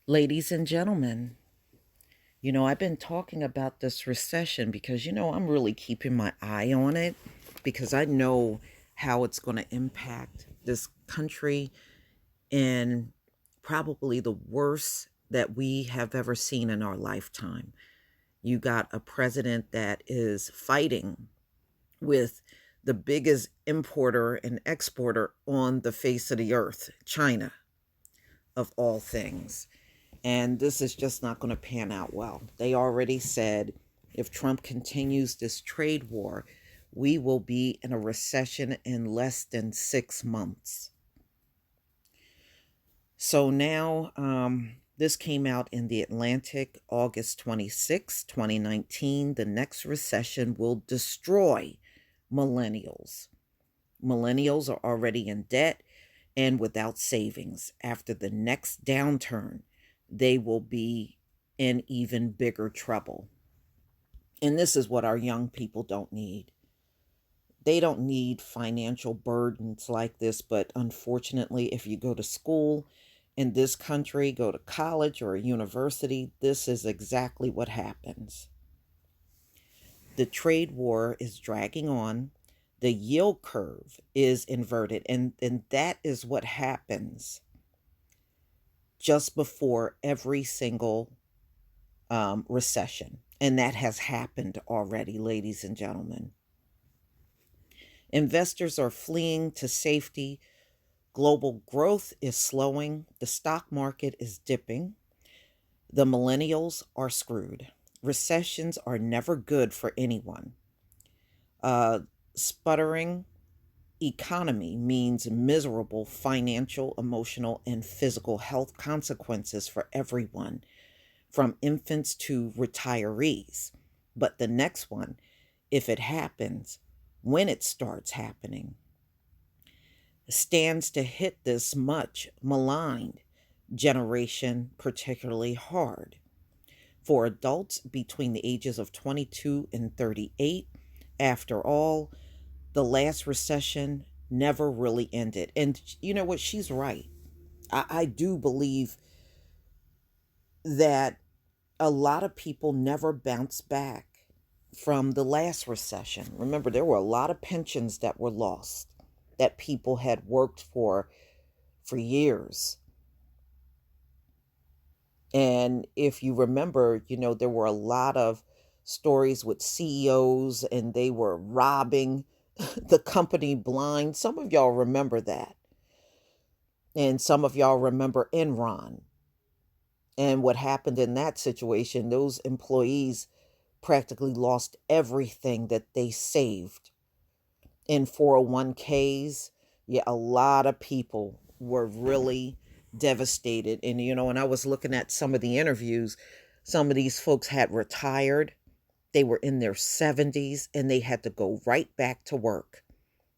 Ladies and gentlemen, I've been talking about this recession because, I'm really keeping my eye on it because I know how it's going to impact this country in probably the worst that we have ever seen in our lifetime. You got a president that is fighting with the biggest importer and exporter on the face of the earth, China, of all things. And this is just not going to pan out well. They already said if Trump continues this trade war, we will be in a recession in less than 6 months. So now, this came out in the Atlantic August 26, 2019. The next recession will destroy millennials. Millennials are already in debt and without savings. After the next downturn, they will be in even bigger trouble. And this is what our young people don't need. They don't need financial burdens like this, but unfortunately, if you go to school in this country, go to college or a university, this is exactly what happens. The trade war is dragging on. The yield curve is inverted, and that is what happens just before every single recession. And that has happened already, ladies and gentlemen. Investors are fleeing to safety. Global growth is slowing. The stock market is dipping. The millennials are screwed. Recessions are never good for anyone. Sputtering economy means miserable financial, emotional, and physical health consequences for everyone, from infants to retirees. But the next one, if it happens, when it starts happening, stands to hit this much maligned generation particularly hard. For adults between the ages of 22 and 38, after all, the last recession never really ended. And you know what? She's right. I do believe that a lot of people never bounce back from the last recession. Remember, there were a lot of pensions that were lost that people had worked for years. And if you remember, there were a lot of stories with CEOs and they were robbing the company blind. Some of y'all remember that. And some of y'all remember Enron and what happened in that situation. Those employees practically lost everything that they saved in 401ks. Yeah, a lot of people were really devastated. And, and I was looking at some of the interviews. Some of these folks had retired. They were in their 70s and they had to go right back to work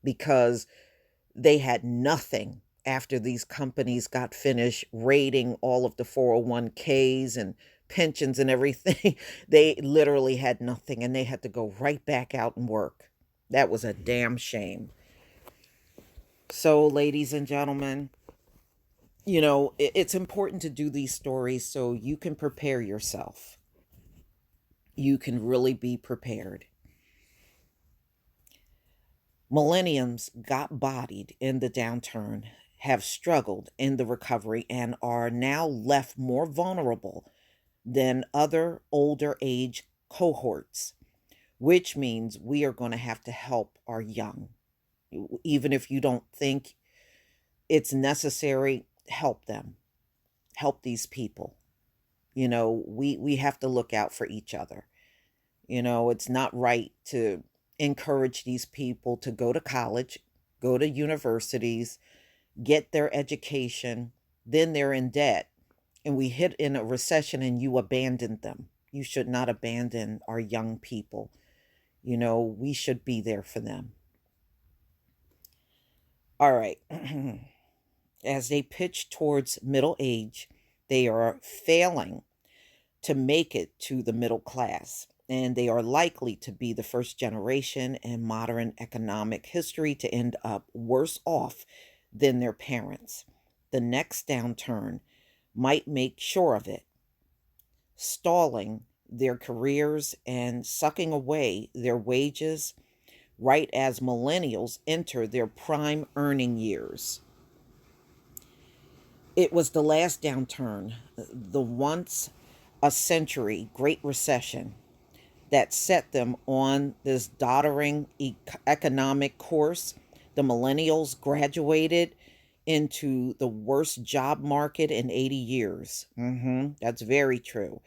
because they had nothing after these companies got finished raiding all of the 401ks and pensions and everything. They literally had nothing and they had to go right back out and work. That was a damn shame. So, ladies and gentlemen, it's important to do these stories so you can prepare yourself. You can really be prepared. Millenniums got bodied in the downturn, have struggled in the recovery, and are now left more vulnerable than other older age cohorts, which means we are going to have to help our young. Even if you don't think it's necessary, help them. Help these people. We have to look out for each other. It's not right to encourage these people to go to college, go to universities, get their education, then they're in debt, and we hit in a recession and you abandon them. You should not abandon our young people. We should be there for them. All right. As they pitch towards middle age, they are failing to make it to the middle class, and they are likely to be the first generation in modern economic history to end up worse off than their parents. The next downturn might make sure of it, stalling their careers and sucking away their wages right as millennials enter their prime earning years. It was the last downturn, the once a century Great Recession, that set them on this doddering economic course. The millennials graduated into the worst job market in 80 years. That's very true.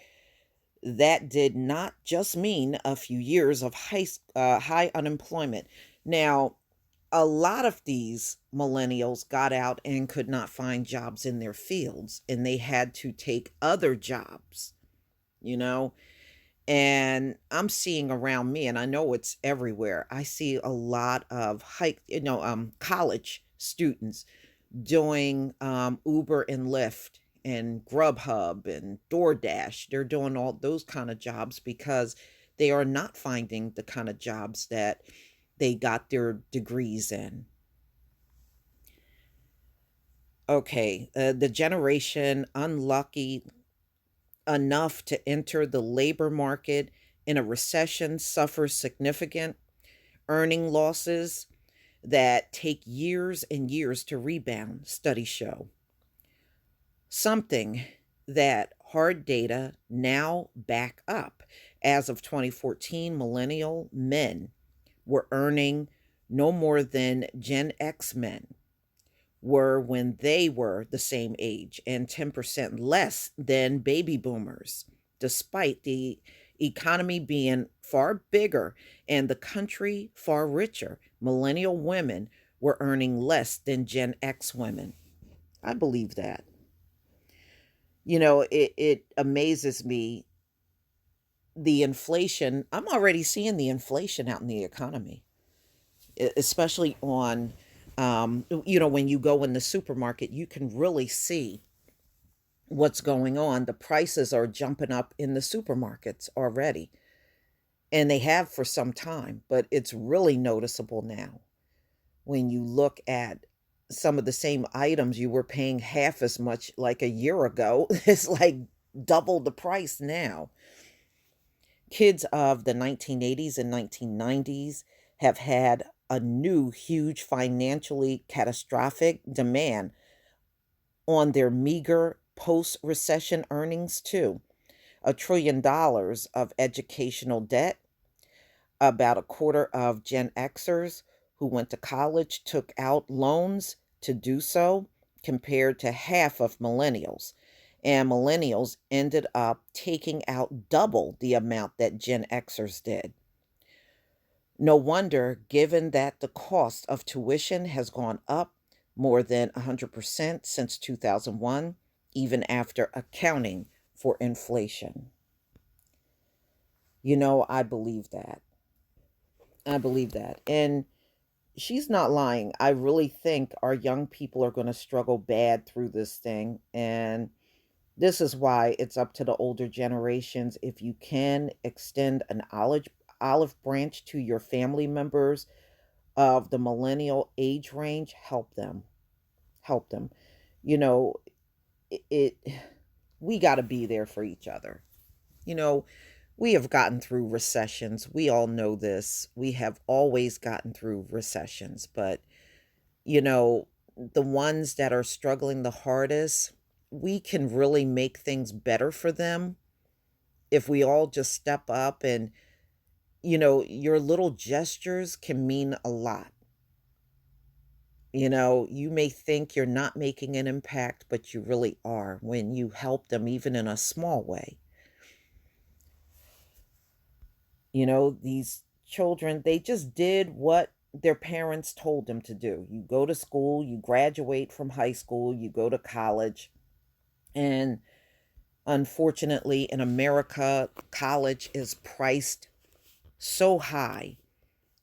That did not just mean a few years of high unemployment. Now, a lot of these millennials got out and could not find jobs in their fields, and they had to take other jobs, you know. And I'm seeing around me, and I know it's everywhere. I see a lot of college students doing Uber and Lyft and Grubhub and DoorDash. They're doing all those kind of jobs because they are not finding the kind of jobs that they got their degrees in. Okay, the generation unlucky enough to enter the labor market in a recession suffers significant earning losses that take years and years to rebound, studies show. Something that hard data now back up. As of 2014, millennial men were earning no more than Gen X men were when they were the same age, and 10% less than baby boomers, despite the economy being far bigger and the country far richer. Millennial women were earning less than Gen X women. I believe that. It amazes me, the inflation. I'm already seeing the inflation out in the economy, especially on, when you go in the supermarket, you can really see what's going on. The prices are jumping up in the supermarkets already, and they have for some time, but it's really noticeable now when you look at some of the same items you were paying half as much like a year ago. It's like double the price now. Kids of the 1980s and 1990s have had a new huge financially catastrophic demand on their meager post-recession earnings too. $1 trillion of educational debt. About a quarter of Gen Xers who went to college took out loans to do so, compared to half of millennials. And millennials ended up taking out double the amount that Gen Xers did. No wonder, given that the cost of tuition has gone up more than 100% since 2001, even after accounting for inflation. I believe that. I believe that. And she's not lying. I really think our young people are going to struggle bad through this thing. And this is why it's up to the older generations. If you can extend an olive branch to your family members of the millennial age range, help them. Help them. You know, it we got to be there for each other. You know, we have gotten through recessions. We all know this. We have always gotten through recessions, but you know, the ones that are struggling the hardest, we can really make things better for them if we all just step up. And your little gestures can mean a lot. You may think you're not making an impact, but you really are when you help them, even in a small way. These children, they just did what their parents told them to do. You go to school, you graduate from high school, you go to college. And unfortunately, in America, college is priced so high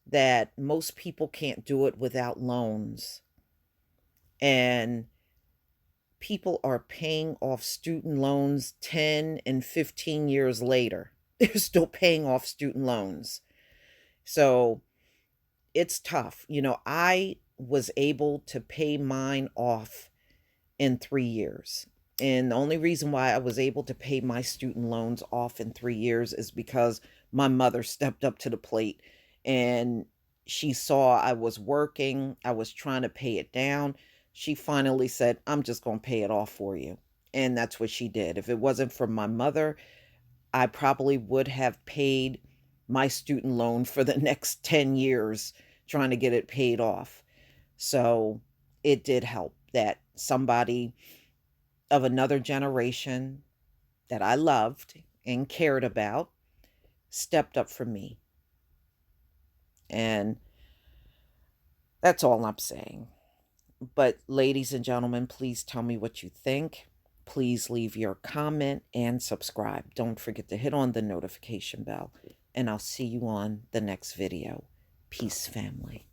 that most people can't do it without loans. And people are paying off student loans 10 and 15 years later. They're still paying off student loans. So it's tough. I was able to pay mine off in 3 years. And the only reason why I was able to pay my student loans off in 3 years is because my mother stepped up to the plate, and she saw I was working, I was trying to pay it down. She finally said, I'm just going to pay it off for you. And that's what she did. If it wasn't for my mother, I probably would have paid my student loan for the next 10 years trying to get it paid off. So it did help that somebody of another generation that I loved and cared about stepped up for me. And that's all I'm saying. But, ladies and gentlemen, please tell me what you think. Please leave your comment and subscribe. Don't forget to hit on the notification bell. And I'll see you on the next video. Peace, family.